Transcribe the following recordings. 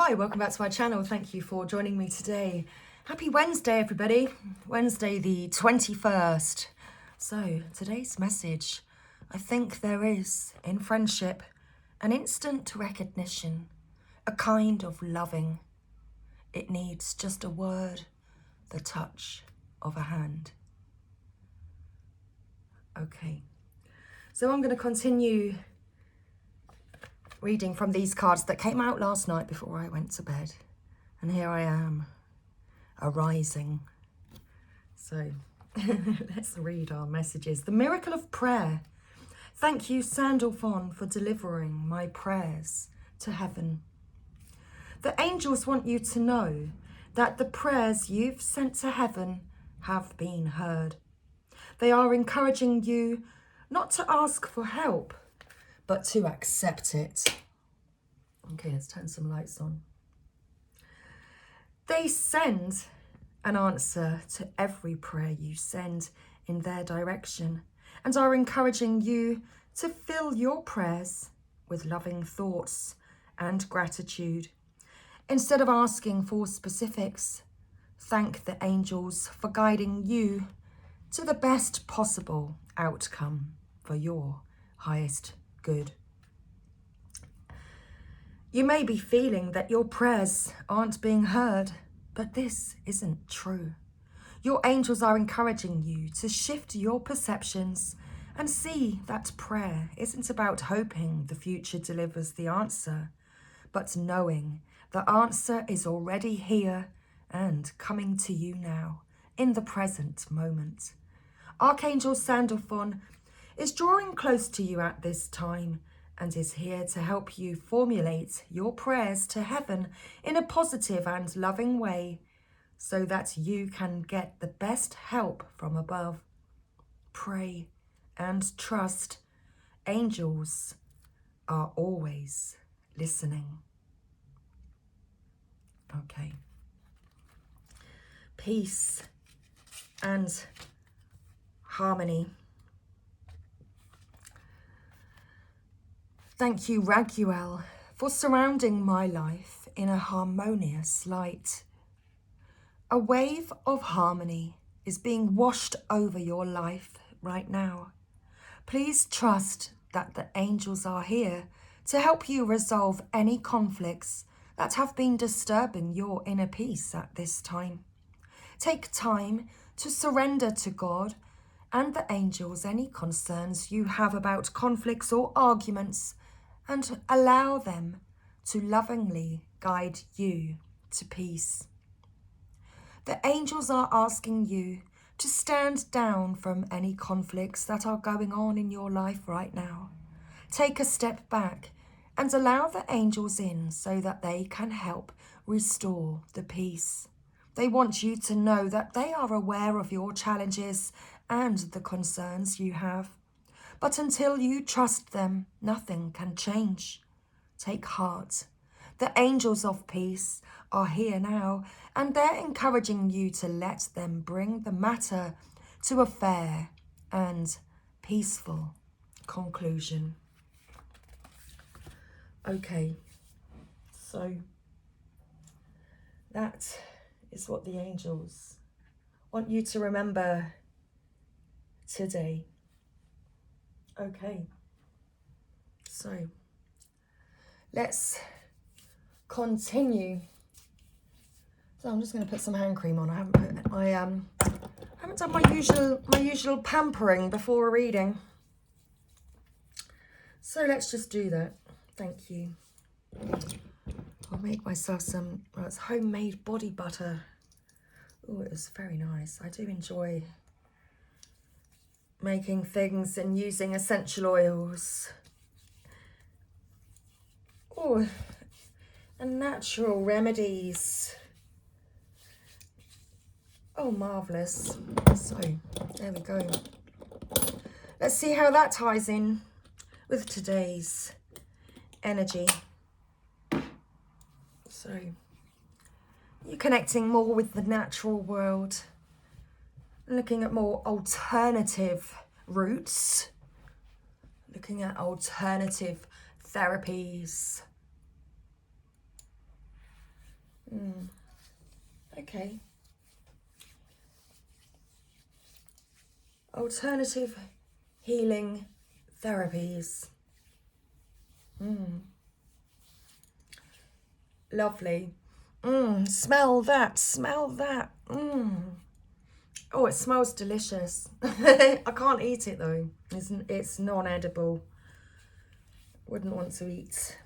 Hi, welcome back to my channel. Thank you for joining me today. Happy Wednesday, everybody. Wednesday the 21st. So, today's message. I think there is, in friendship, an instant recognition, a kind of loving. It needs just a word, the touch of a hand. Okay. So I'm going to continue reading from these cards that came out last night before I went to bed. And here I am, arising. So let's read our messages. The miracle of prayer. Thank you, Sandalphon, for delivering my prayers to heaven. The angels want you to know that the prayers you've sent to heaven have been heard. They are encouraging you not to ask for help, but to accept it. Okay, let's turn some lights on. They send an answer to every prayer you send in their direction and are encouraging you to fill your prayers with loving thoughts and gratitude. Instead of asking for specifics, thank the angels for guiding you to the best possible outcome for your highest good. You may be feeling that your prayers aren't being heard, but this isn't true. Your angels are encouraging you to shift your perceptions and see that prayer isn't about hoping the future delivers the answer, but knowing the answer is already here and coming to you now, in the present moment. Archangel Sandalphon is drawing close to you at this time and is here to help you formulate your prayers to heaven in a positive and loving way so that you can get the best help from above. Pray and trust. Angels are always listening. Okay. Peace and harmony. Thank you, Raguel, for surrounding my life in a harmonious light. A wave of harmony is being washed over your life right now. Please trust that the angels are here to help you resolve any conflicts that have been disturbing your inner peace at this time. Take time to surrender to God and the angels any concerns you have about conflicts or arguments, and allow them to lovingly guide you to peace. The angels are asking you to stand down from any conflicts that are going on in your life right now. Take a step back and allow the angels in so that they can help restore the peace. They want you to know that they are aware of your challenges and the concerns you have. But until you trust them, nothing can change. Take heart. The angels of peace are here now, and they're encouraging you to let them bring the matter to a fair and peaceful conclusion. Okay, so that is what the angels want you to remember today. Okay, so let's continue. So I'm just going to put some hand cream on. I haven't put my haven't done my usual pampering before reading. So let's just do that. Thank you. I'll make myself some. Well, it's homemade body butter. Oh, it was very nice. I do enjoy making things and using essential oils. Oh, and natural remedies. Oh, marvellous. So, there we go. Let's see how that ties in with today's energy. So, you're connecting more with the natural world, looking at more alternative routes, looking at alternative therapies. Okay. Alternative healing therapies. Lovely. Smell that. Smell that. Oh, it smells delicious. I can't eat it though. It's non-edible. Wouldn't want to eat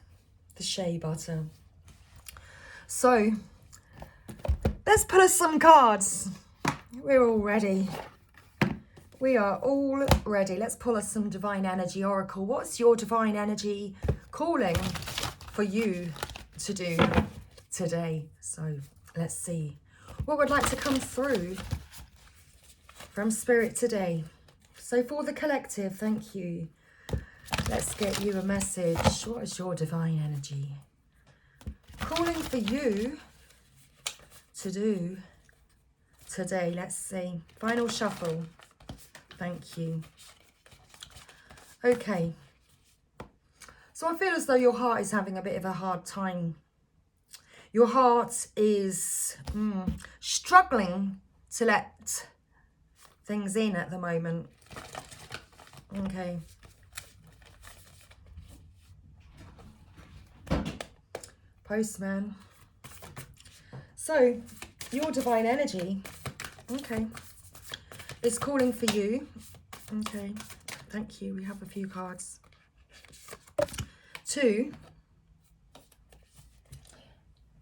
the shea butter. So, let's pull us some cards. We're all ready. We are all ready. Let's pull us some Divine Energy Oracle. What's your Divine Energy calling for you to do today? So, let's see what would like to come through from Spirit today. So for the collective, thank you. Let's get you a message. What is your Divine Energy calling for you to do today? Let's see. Final shuffle. Thank you. Okay. So I feel as though your heart is having a bit of a hard time. Your heart is struggling to let things in at the moment. Okay. Postman. So, your Divine Energy, okay, is calling for you. Okay, thank you. We have a few cards. To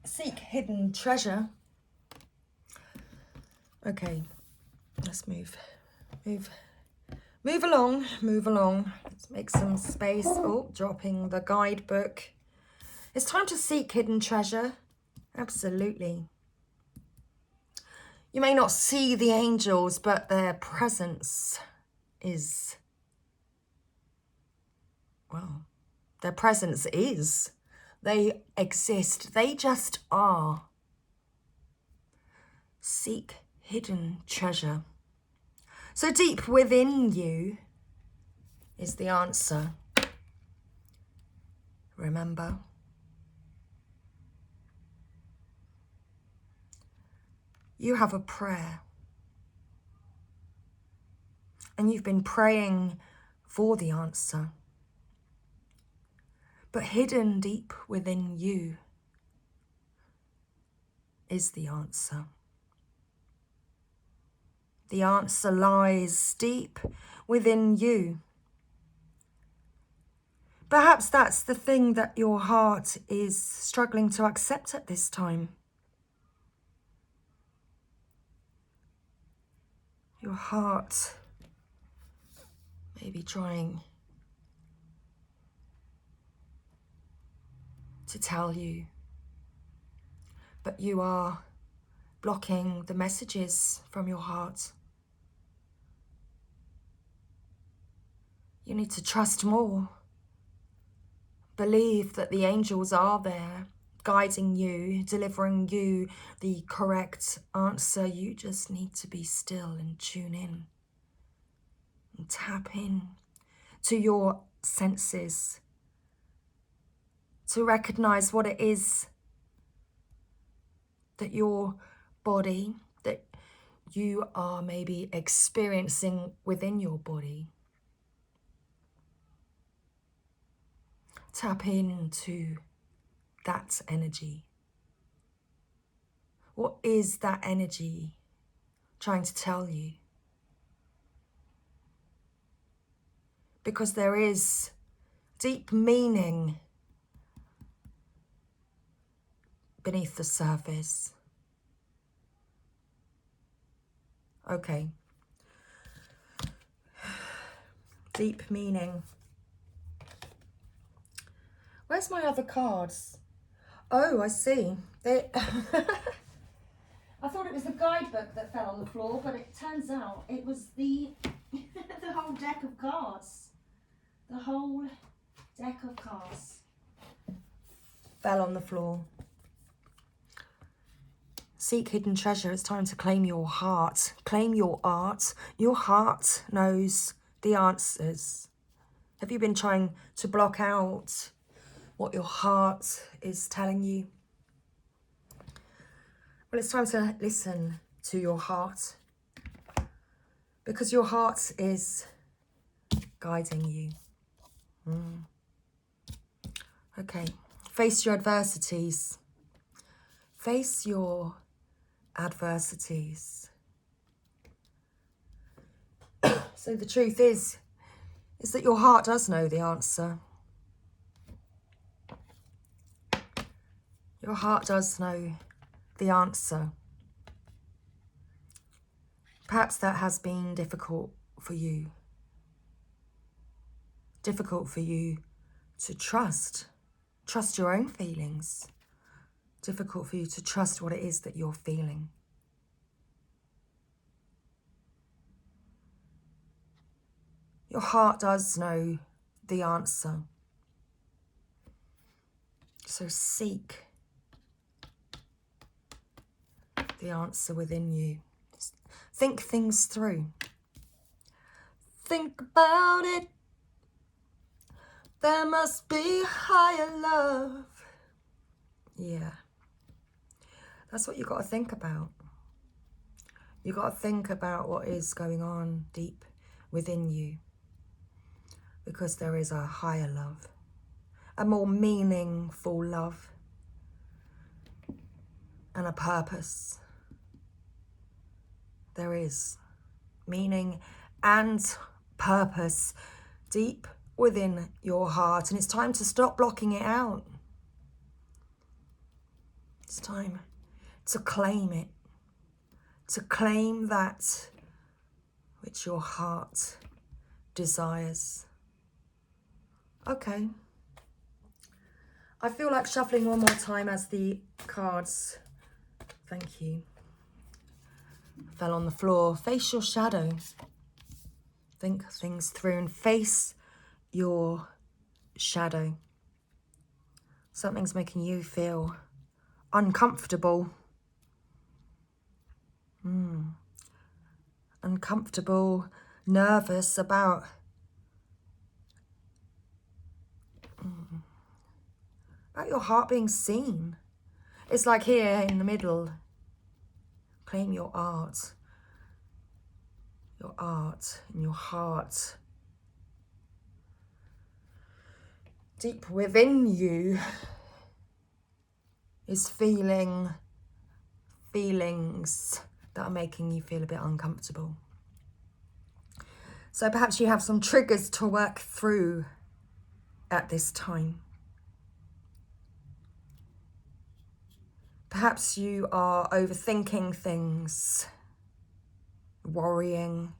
seek hidden treasure. Okay, let's move along. Let's make some space. Oh, dropping the guidebook. It's time to seek hidden treasure. Absolutely. You may not see the angels, but their presence is, well, their presence is. They exist. They just are. Seek hidden treasure. So deep within you is the answer. Remember. You have a prayer. And you've been praying for the answer. But hidden deep within you is the answer. The answer lies deep within you. Perhaps that's the thing that your heart is struggling to accept at this time. Your heart may be trying to tell you, but you are blocking the messages from your heart. You need to trust more. Believe that the angels are there, guiding you, delivering you the correct answer. You just need to be still and tune in and tap in to your senses to recognize what it is that your body, that you are maybe experiencing within your body. Tap into that energy. What is that energy trying to tell you? Because there is deep meaning beneath the surface. Okay. Deep meaning. Where's my other cards? Oh, I see. They I thought it was the guidebook that fell on the floor, but it turns out it was the the whole deck of cards. The whole deck of cards fell on the floor. Seek hidden treasure. It's time to claim your heart. Claim your art. Your heart knows the answers. Have you been trying to block out what your heart is telling you? Well, it's time to listen to your heart, because your heart is guiding you. Okay, face your adversities. Face your adversities. So the truth is that your heart does know the answer. Your heart does know the answer. Perhaps that has been difficult for you. Difficult for you to trust your own feelings. Difficult for you to trust what it is that you're feeling. Your heart does know the answer. So seek the answer within you. Think things through. Think about it. There must be higher love. Yeah. That's what you got to think about. You got to think about what is going on deep within you. Because there is a higher love. A more meaningful love. And a purpose. There is meaning and purpose deep within your heart, and it's time to stop blocking it out. It's time to claim it, to claim that which your heart desires. Okay. I feel like shuffling one more time as the cards, thank you, fell on the floor. Face your shadow. Think things through and face your shadow. Something's making you feel uncomfortable. Uncomfortable, nervous about your heart being seen. It's like here in the middle. Claim your art. Your art and your heart. Deep within you is feelings that are making you feel a bit uncomfortable. So perhaps you have some triggers to work through at this time. Perhaps you are overthinking things, worrying,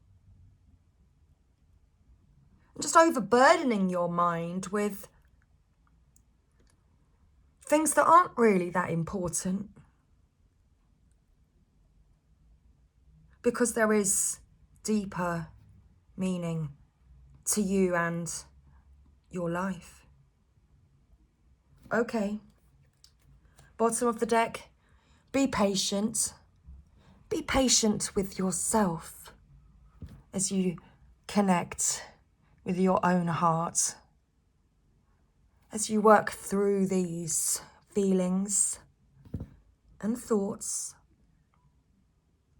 just overburdening your mind with things that aren't really that important. Because there is deeper meaning to you and your life. Okay. Bottom of the deck, be patient. Be patient with yourself as you connect with your own heart. As you work through these feelings and thoughts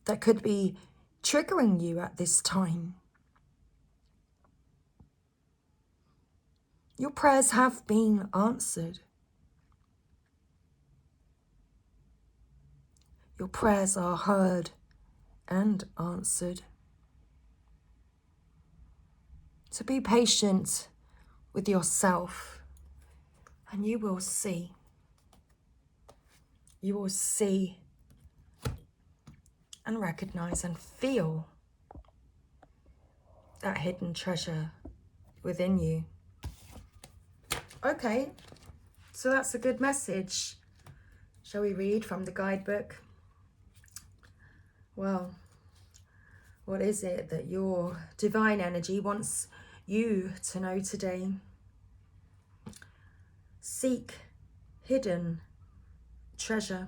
that could be triggering you at this time. Your prayers have been answered. Your prayers are heard and answered. So be patient with yourself and you will see. You will see and recognize and feel that hidden treasure within you. Okay, so that's a good message. Shall we read from the guidebook? Well, what is it that your divine energy wants you to know today? Seek hidden treasure.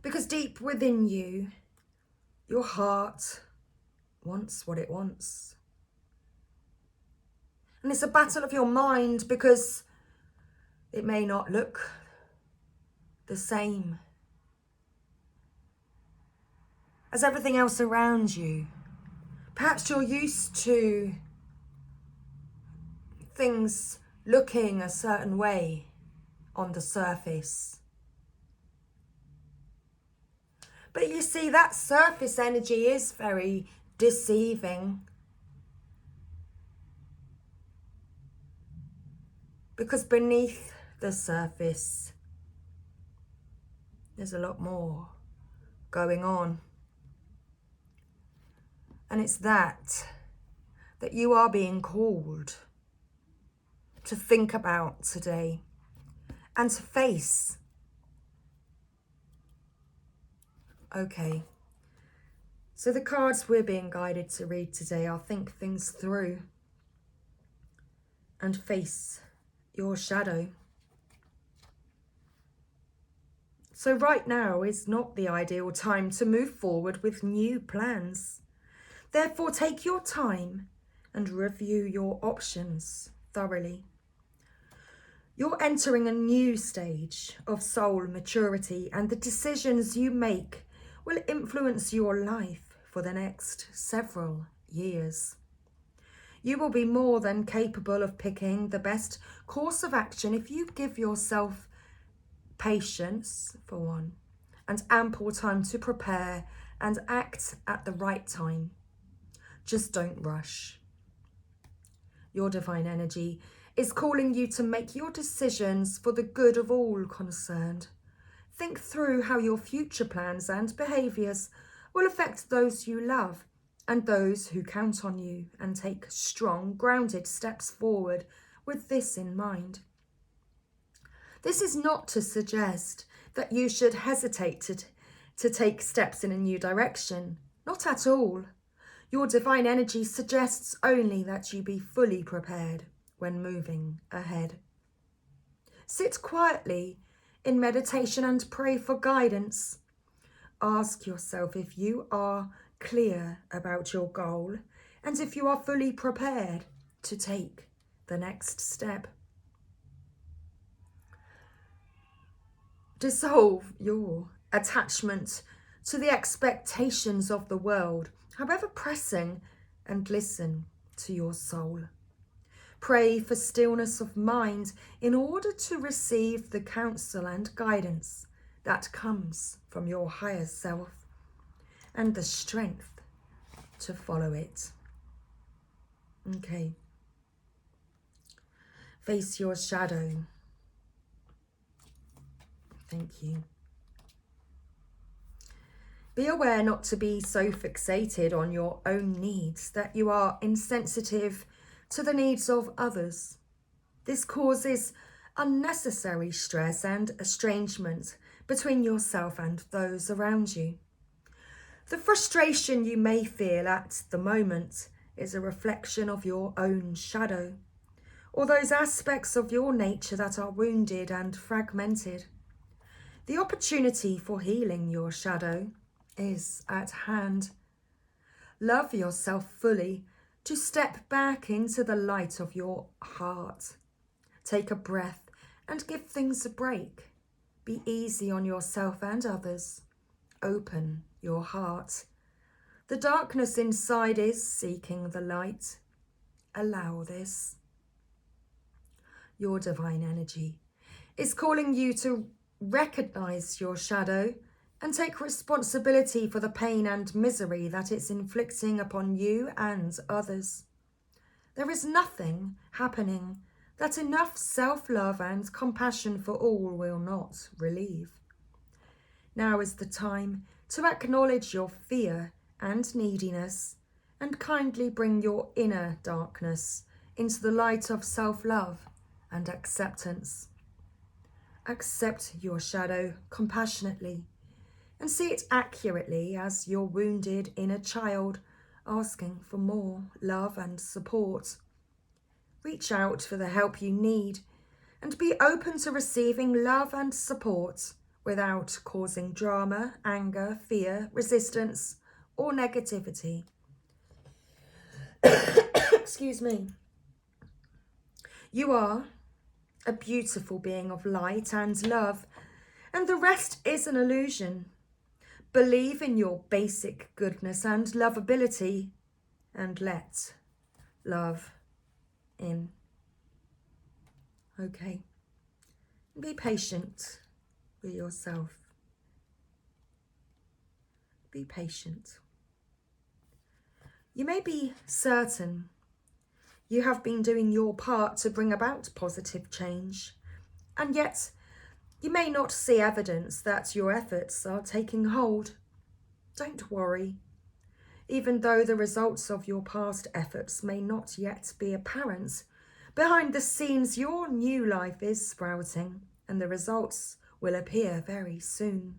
Because deep within you, your heart wants what it wants. And it's a battle of your mind because it may not look the same as everything else around you. Perhaps you're used to things looking a certain way on the surface. But you see, that surface energy is very deceiving, because beneath the surface, there's a lot more going on. And it's that you are being called to think about today and to face. Okay, so the cards we're being guided to read today are think things through and face your shadow. So right now is not the ideal time to move forward with new plans. Therefore, take your time and review your options thoroughly. You're entering a new stage of soul maturity, and the decisions you make will influence your life for the next several years. You will be more than capable of picking the best course of action if you give yourself patience, for one, and ample time to prepare and act at the right time. Just don't rush. Your divine energy is calling you to make your decisions for the good of all concerned. Think through how your future plans and behaviours will affect those you love and those who count on you, and take strong, grounded steps forward with this in mind. This is not to suggest that you should hesitate to take steps in a new direction. Not at all. Your divine energy suggests only that you be fully prepared when moving ahead. Sit quietly in meditation and pray for guidance. Ask yourself if you are clear about your goal and if you are fully prepared to take the next step. Dissolve your attachment to the expectations of the world, however pressing, and listen to your soul. Pray for stillness of mind in order to receive the counsel and guidance that comes from your higher self, and the strength to follow it. Okay. Face your shadow. Thank you. Be aware not to be so fixated on your own needs that you are insensitive to the needs of others. This causes unnecessary stress and estrangement between yourself and those around you. The frustration you may feel at the moment is a reflection of your own shadow, or those aspects of your nature that are wounded and fragmented. The opportunity for healing your shadow is at hand. Love yourself fully to step back into the light of your heart. Take a breath and give things a break. Be easy on yourself and others. Open your heart. The darkness inside is seeking the light. Allow this. Your divine energy is calling you to recognize your shadow and take responsibility for the pain and misery that it's inflicting upon you and others. There is nothing happening that enough self-love and compassion for all will not relieve. Now is the time to acknowledge your fear and neediness and kindly bring your inner darkness into the light of self-love and acceptance. Accept your shadow compassionately and see it accurately as your wounded inner child asking for more love and support. Reach out for the help you need and be open to receiving love and support without causing drama, anger, fear, resistance, or negativity. Excuse me. You are a beautiful being of light and love, And the rest is an illusion. Believe in your basic goodness and lovability and let love in. Okay. Be patient with yourself. Be patient. You may be certain you have been doing your part to bring about positive change, and yet you may not see evidence that your efforts are taking hold. Don't worry. Even though the results of your past efforts may not yet be apparent, behind the scenes your new life is sprouting, and the results will appear very soon.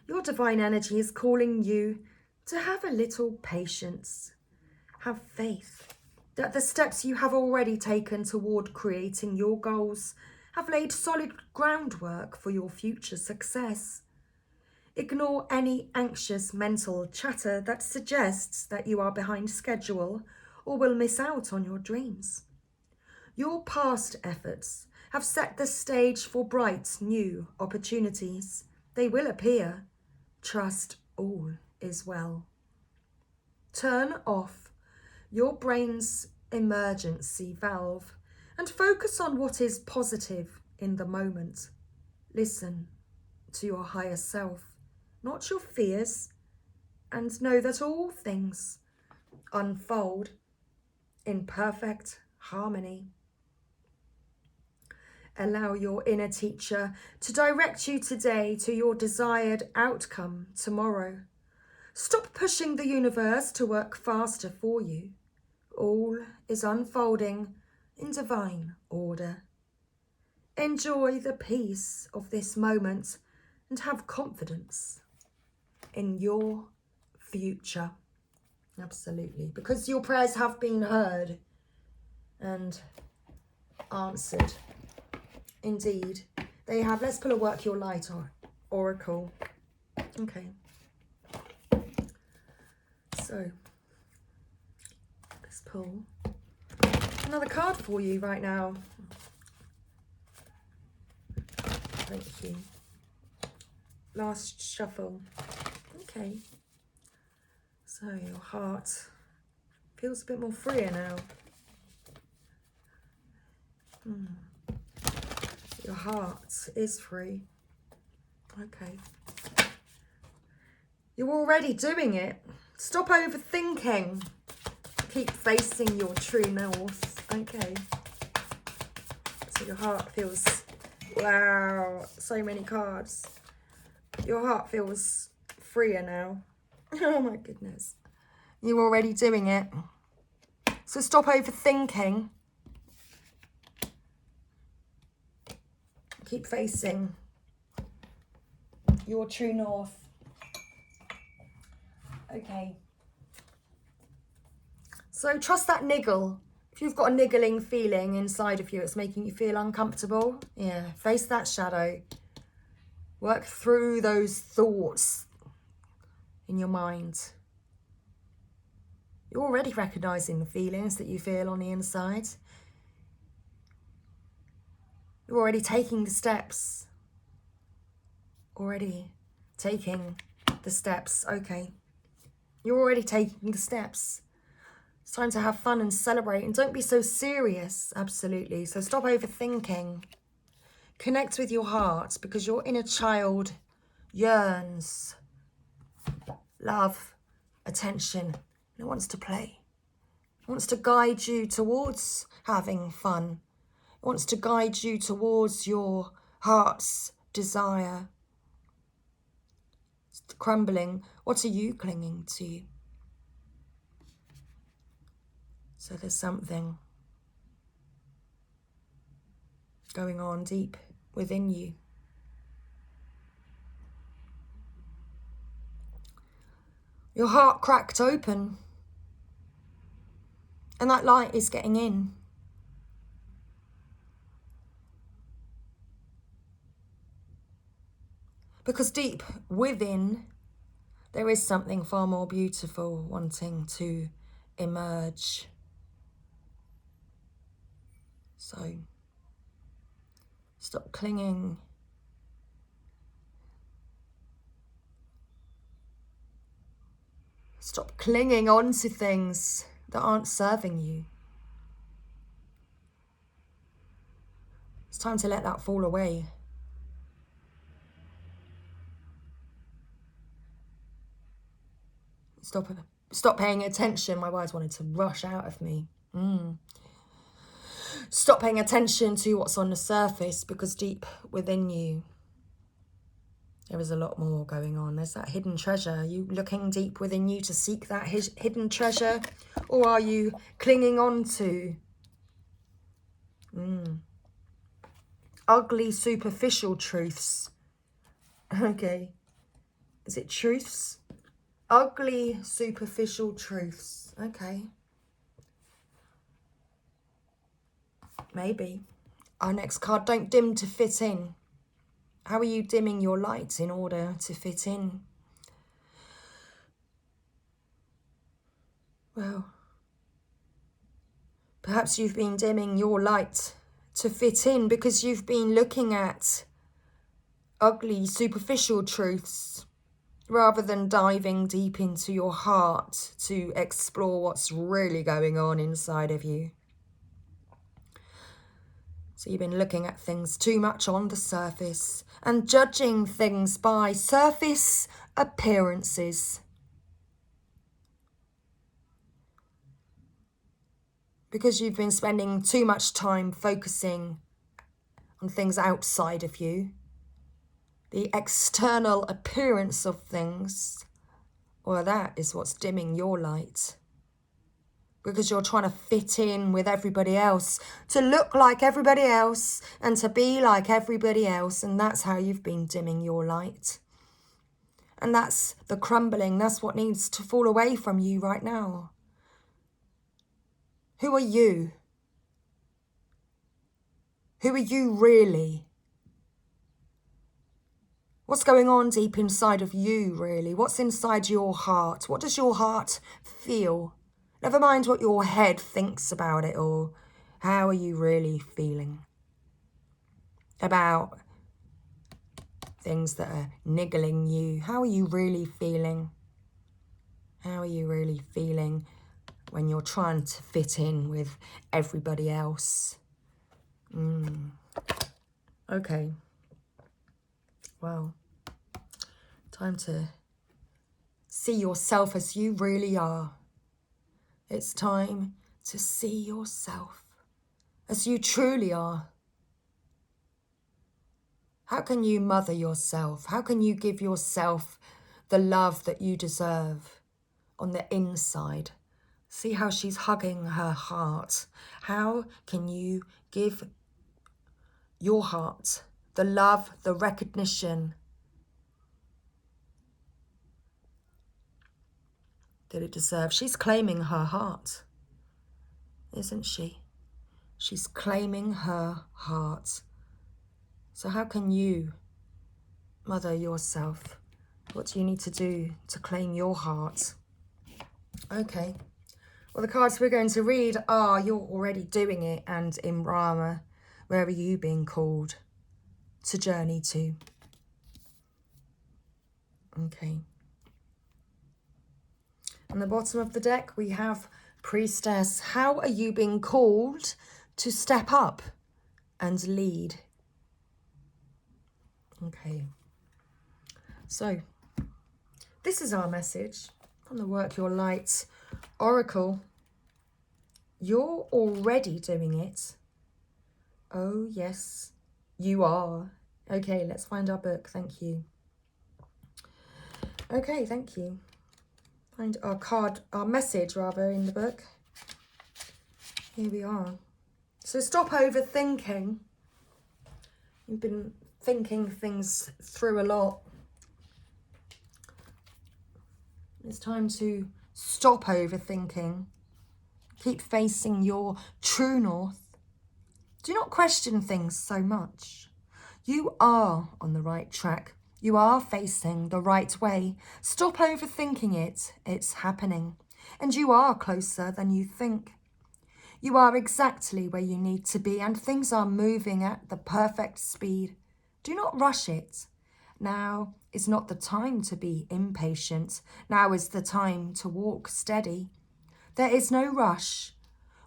Your divine energy is calling you to have a little patience. Have faith that the steps you have already taken toward creating your goals have laid solid groundwork for your future success. Ignore any anxious mental chatter that suggests that you are behind schedule or will miss out on your dreams. Your past efforts have set the stage for bright new opportunities. They will appear. Trust all is well. Turn off your brain's emergency valve and focus on what is positive in the moment. Listen to your higher self, not your fears, and know that all things unfold in perfect harmony. Allow your inner teacher to direct you today to your desired outcome tomorrow. Stop pushing the universe to work faster for you. All is unfolding in divine order. Enjoy the peace of this moment and have confidence in your future. Absolutely. Because your prayers have been heard and answered. Indeed, they have. Let's pull a Work Your Light oracle. Okay. So, let's pull another card for you right now. Thank you. Last shuffle. Okay. So your heart feels a bit more freer now. Your heart is free. Okay. You're already doing it. Stop overthinking. Keep facing your true north. Okay. So your heart feels, wow, so many cards. Your heart feels freer now. Oh my goodness. You're already doing it. So stop overthinking. Keep facing your true north. Okay. So trust that niggle. If you've got a niggling feeling inside of you, it's making you feel uncomfortable. Yeah, face that shadow. Work through those thoughts in your mind. You're already recognizing the feelings that you feel on the inside. You're already taking the steps. Already taking the steps. Okay. You're already taking the steps. It's time to have fun and celebrate, and don't be so serious. Absolutely. So stop overthinking. Connect with your heart, because your inner child yearns love, attention, and it wants to play. It wants to guide you towards having fun. It wants to guide you towards your heart's desire. It's crumbling. What are you clinging to? So there's something going on deep within you. Your heart cracked open, and that light is getting in. Because deep within, there is something far more beautiful wanting to emerge. So stop clinging Stop clinging on to things that aren't serving you. It's time to let that fall away. Stop paying attention. My words wanted to rush out of me. Stop paying attention to what's on the surface, because deep within you, there is a lot more going on. There's that hidden treasure. Are you looking deep within you to seek that hidden treasure? Or are you clinging on to ugly, superficial truths? Okay. Is it truths? Ugly, superficial truths. Okay. Maybe. Our next card, don't dim to fit in. How are you dimming your light in order to fit in? Well, perhaps you've been dimming your light to fit in because you've been looking at ugly, superficial truths rather than diving deep into your heart to explore what's really going on inside of you. So you've been looking at things too much on the surface and judging things by surface appearances. Because you've been spending too much time focusing on things outside of you, the external appearance of things, well, that is what's dimming your light. Because you're trying to fit in with everybody else, to look like everybody else and to be like everybody else, and that's how you've been dimming your light. And that's the crumbling, that's what needs to fall away from you right now. Who are you? Who are you really? What's going on deep inside of you, really? What's inside your heart? What does your heart feel? Never mind what your head thinks about it, or how are you really feeling about things that are niggling you? How are you really feeling? How are you really feeling when you're trying to fit in with everybody else? Okay. Well, time to see yourself as you really are. It's time to see yourself as you truly are. How can you mother yourself? How can you give yourself the love that you deserve on the inside? See how she's hugging her heart. How can you give your heart the love, the recognition that it deserves? She's claiming her heart, isn't she? She's claiming her heart. So how can you mother yourself? What do you need to do to claim your heart? Okay. Well, the cards we're going to read are You're Already Doing It and In Brahma, Where Are You Being Called to Journey To? Okay. On the bottom of the deck, we have Priestess. How are you being called to step up and lead? Okay. So, this is our message from the Work Your Light Oracle. You're already doing it. Oh, yes, you are. Okay, let's find our book. Thank you. Okay, thank you. Find our card, our message rather, in the book. Here we are. So stop overthinking. You've been thinking things through a lot. It's time to stop overthinking. Keep facing your true north. Do not question things so much. You are on the right track. You are facing the right way. Stop overthinking it. It's happening. And you are closer than you think. You are exactly where you need to be, and things are moving at the perfect speed. Do not rush it. Now is not the time to be impatient. Now is the time to walk steady. There is no rush.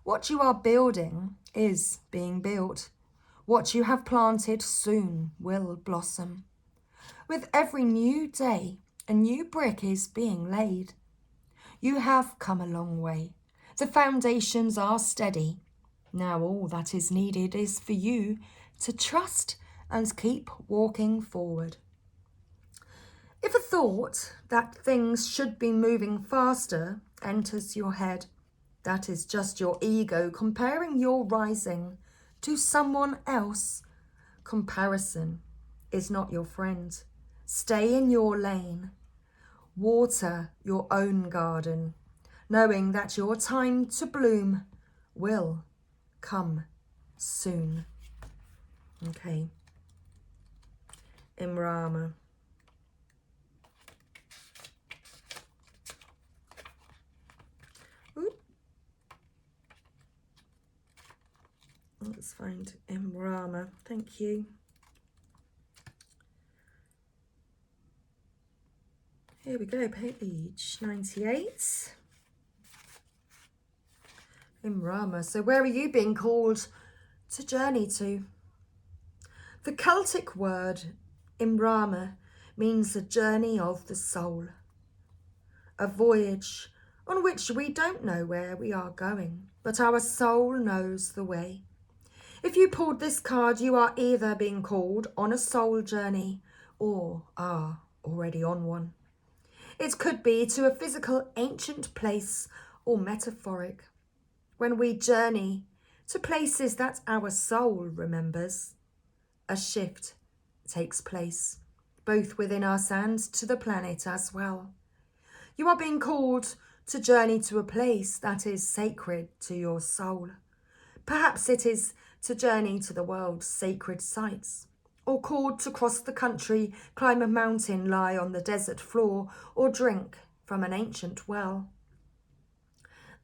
What you are building is being built. What you have planted soon will blossom. With every new day, a new brick is being laid. You have come a long way. The foundations are steady. Now all that is needed is for you to trust and keep walking forward. If a thought that things should be moving faster enters your head, that is just your ego comparing your rising to someone else. Comparison is not your friend. Stay in your lane. Water your own garden, knowing that your time to bloom will come soon. Okay. Imrama. Let's find Imrama. Thank you. Here we go, page 98. Imrama. So where are you being called to journey to? The Celtic word Imrama means the journey of the soul. A voyage on which we don't know where we are going, but our soul knows the way. If you pulled this card, you are either being called on a soul journey or are already on one. It could be to a physical ancient place or metaphoric. When we journey to places that our soul remembers, a shift takes place, both within us and to the planet as well. You are being called to journey to a place that is sacred to your soul. Perhaps it is to journey to the world's sacred sites, or called to cross the country, climb a mountain, lie on the desert floor, or drink from an ancient well.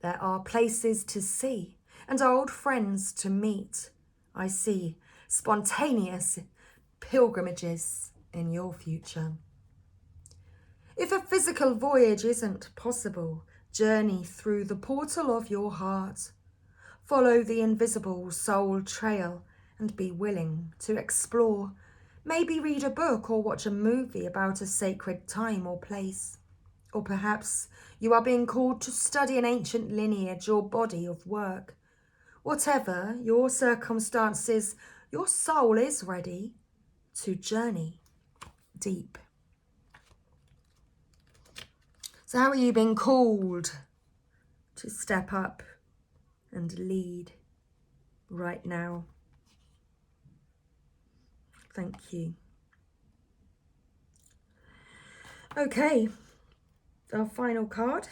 There are places to see and old friends to meet. I see spontaneous pilgrimages in your future. If a physical voyage isn't possible, journey through the portal of your heart. Follow the invisible soul trail and be willing to explore. Maybe read a book or watch a movie about a sacred time or place. Or perhaps you are being called to study an ancient lineage or body of work. Whatever your circumstances, your soul is ready to journey deep. So how are you being called to step up and lead right now? Thank you. Okay, our final card,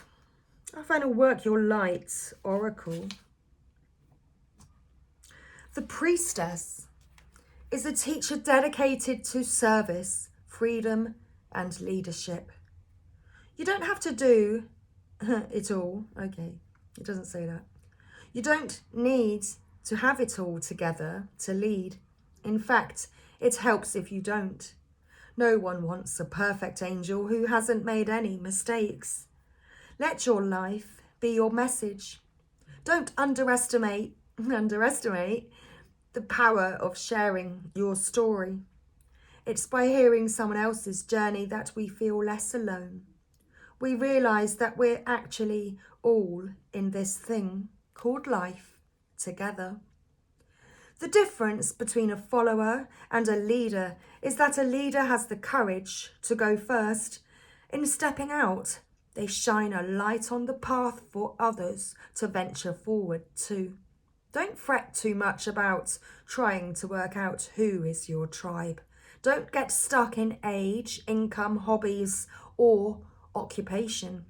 our final Work Your Light Oracle. The Priestess is a teacher dedicated to service, freedom, and leadership. You don't have to do it all. Okay, it doesn't say that. You don't need to have it all together to lead. In fact, it helps if you don't. No one wants a perfect angel who hasn't made any mistakes. Let your life be your message. Don't underestimate the power of sharing your story. It's by hearing someone else's journey that we feel less alone. We realise that we're actually all in this thing called life together. The difference between a follower and a leader is that a leader has the courage to go first. In stepping out, they shine a light on the path for others to venture forward too. Don't fret too much about trying to work out who is your tribe. Don't get stuck in age, income, hobbies, or occupation.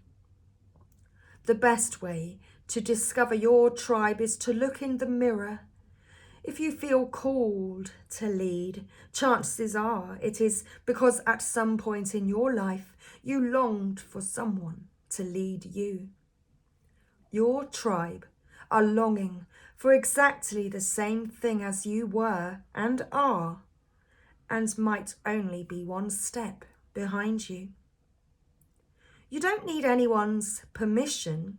The best way to discover your tribe is to look in the mirror. If you feel called to lead, chances are it is because at some point in your life you longed for someone to lead you. Your tribe are longing for exactly the same thing as you were and are. and might only be one step behind you. You don't need anyone's permission.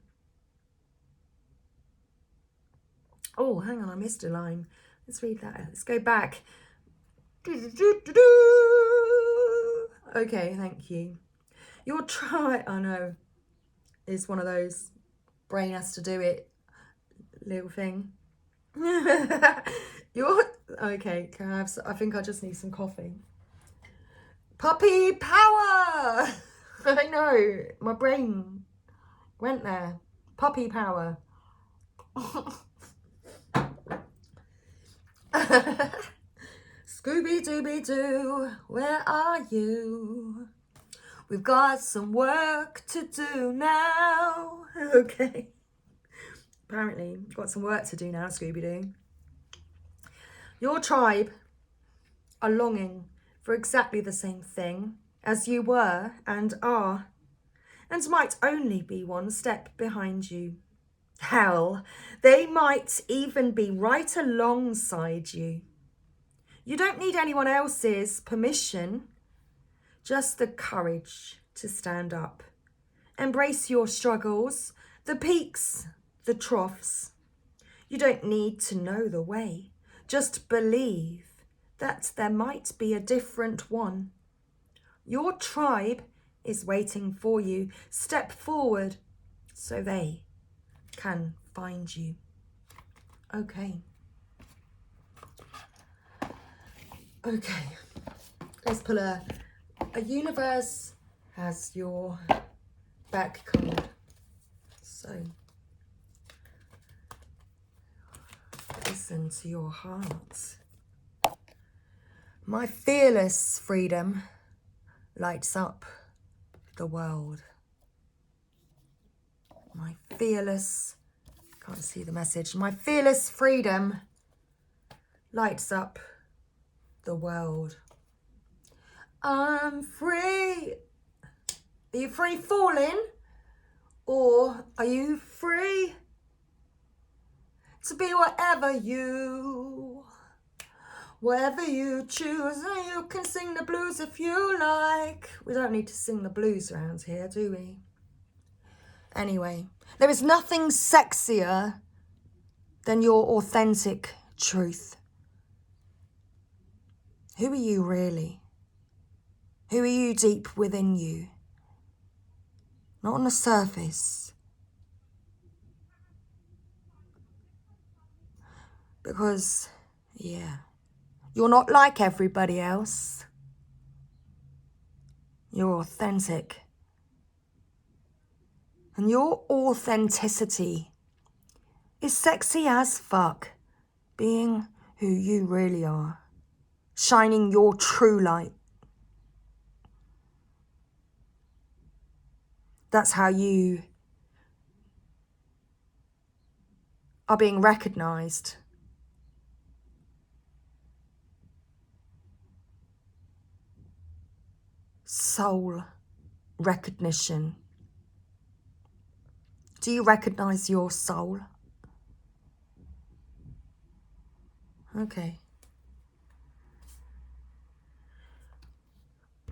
Oh, hang on, I missed a line. Let's read that. Let's go back. Okay, thank you. Your try, I know, it's one of those brain has to do it little thing. Okay, can I have I think I just need some coffee. Puppy power! I know, my brain went there. Puppy power. Scooby-Dooby-Doo, where are you? We've got some work to do now. Okay. Apparently, we've got some work to do now, Scooby-Doo. Your tribe are longing for exactly the same thing as you were and are, and might only be one step behind you. Hell, they might even be right alongside you. You don't need anyone else's permission, just the courage to stand up. Embrace your struggles, the peaks, the troughs. You don't need to know the way, just believe that there might be a different one. Your tribe is waiting for you. Step forward so they can find you. Okay. Okay. Let's pull a universe has your back card. So listen to your heart. My fearless freedom lights up the world. My fearless, can't see the message. My fearless freedom lights up the world. I'm free. Are you free falling? Or are you free to be whatever you choose? And you can sing the blues if you like. We don't need to sing the blues around here, do we? Anyway, there is nothing sexier than your authentic truth. Who are you really? Who are you deep within you? Not on the surface. Because, yeah, you're not like everybody else. You're authentic. And your authenticity is sexy as fuck. Being who you really are. Shining your true light. That's how you are being recognized. Soul recognition. Do you recognize your soul? Okay.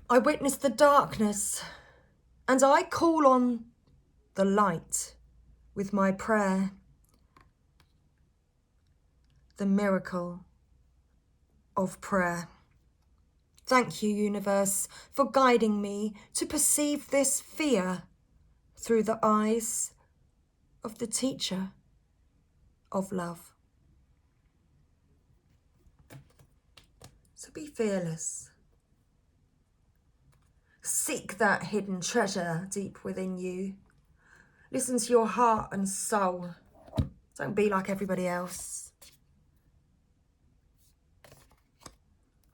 I witness the darkness and I call on the light with my prayer. The miracle of prayer. Thank you, universe, for guiding me to perceive this fear through the eyes of the teacher of love. So be fearless. Seek that hidden treasure deep within you. Listen to your heart and soul. Don't be like everybody else.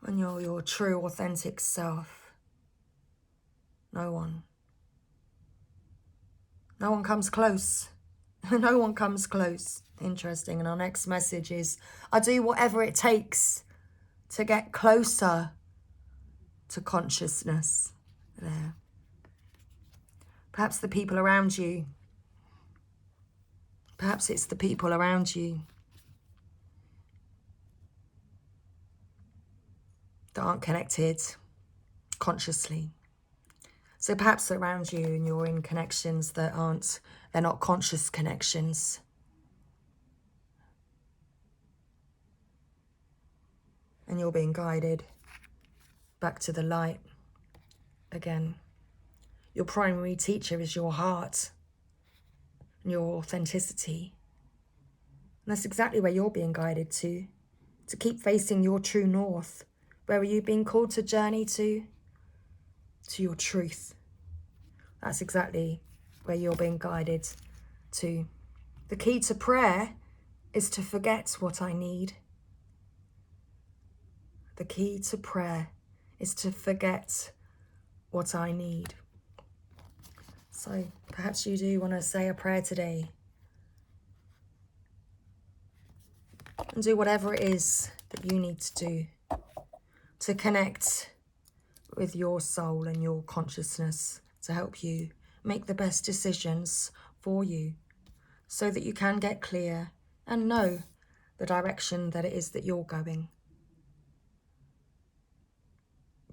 When you're your true, authentic self, no one comes close. No one comes close. Interesting. And our next message is, I do whatever it takes to get closer to consciousness. There. Perhaps the people around you. Perhaps it's the people around you. that aren't connected consciously. So perhaps around you and you're in connections that they're not conscious connections. And you're being guided back to the light again. Your primary teacher is your heart and your authenticity. And that's exactly where you're being guided to keep facing your true north. Where are you being called to journey to? To your truth. That's exactly where you're being guided to. The key to prayer is to forget what I need. The key to prayer is to forget what I need. So perhaps you do want to say a prayer today and do whatever it is that you need to do to connect with your soul and your consciousness to help you make the best decisions for you so that you can get clear and know the direction that it is that you're going.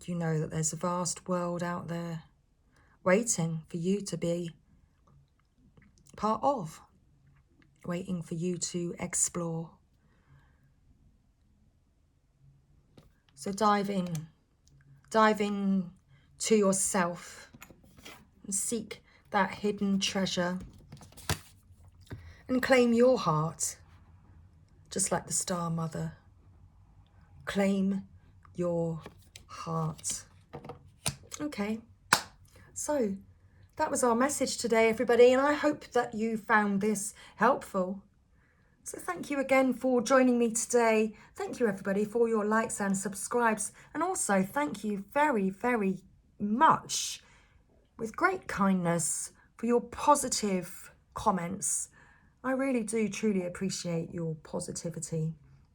You know that there's a vast world out there waiting for you to be part of, waiting for you to explore. So dive in to yourself and seek that hidden treasure and claim your heart, just like the Star Mother. Claim your heart. Okay, so that was our message today, everybody, and I hope that you found this helpful. So thank you again for joining me today. Thank you, everybody, for your likes and subscribes. And also thank you very, very much, with great kindness, for your positive comments. I really do truly appreciate your positivity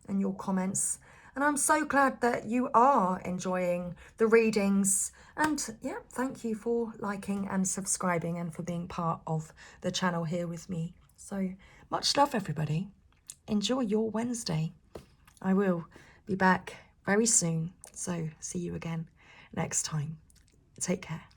and your comments. And I'm so glad that you are enjoying the readings. And yeah, thank you for liking and subscribing and for being part of the channel here with me. So much love, everybody. Enjoy your Wednesday. I will be back very soon. So see you again next time. Take care.